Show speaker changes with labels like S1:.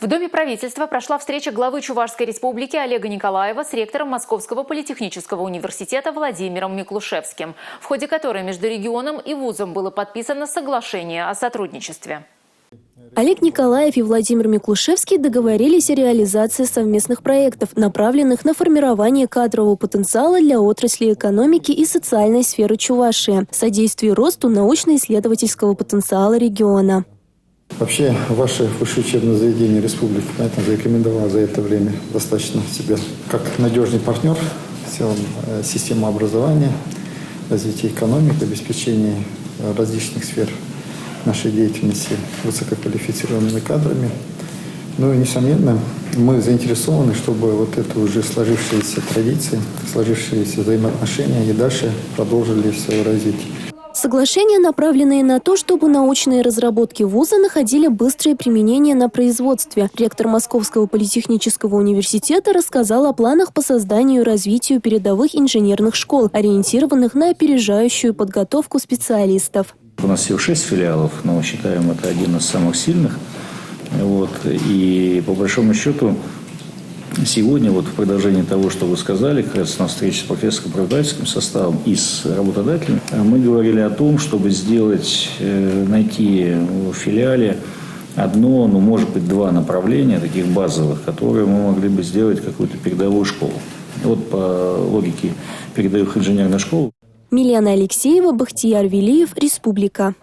S1: В Доме правительства прошла встреча главы Чувашской республики Олега Николаева с ректором Московского политехнического университета Владимиром Миклушевским, в ходе которой между регионом и вузом было подписано соглашение о сотрудничестве.
S2: Олег Николаев и Владимир Миклушевский договорились о реализации совместных проектов, направленных на формирование кадрового потенциала для отрасли экономики и социальной сферы Чувашии, содействие росту научно-исследовательского потенциала региона.
S3: Вообще, ваше высшее учебное заведение республики, понятно, зарекомендовало за это время достаточно себя как надежный партнер в целом системы образования, развития экономики, обеспечения различных сфер нашей деятельности высококвалифицированными кадрами. Ну и, несомненно, мы заинтересованы, чтобы вот это уже сложившиеся традиции, сложившиеся взаимоотношения и дальше продолжили свое развитие.
S2: Соглашения, направленные на то, чтобы научные разработки вуза находили быстрое применение на производстве. Ректор Московского политехнического университета рассказал о планах по созданию и развитию передовых инженерных школ, ориентированных на опережающую подготовку специалистов.
S4: У нас всего 6 филиалов, но считаем, это один из самых сильных. И по большому счету сегодня, в продолжении того, что вы сказали, как раз на встрече с профессорско-преподавательским составом и с работодателями, мы говорили о том, чтобы найти в филиале одно, может быть, два направления таких базовых, которые мы могли бы сделать какую-то передовую школу. По логике передовых инженерных школ.
S2: Милена Алексеева, Бахтияр Велиев, Республика.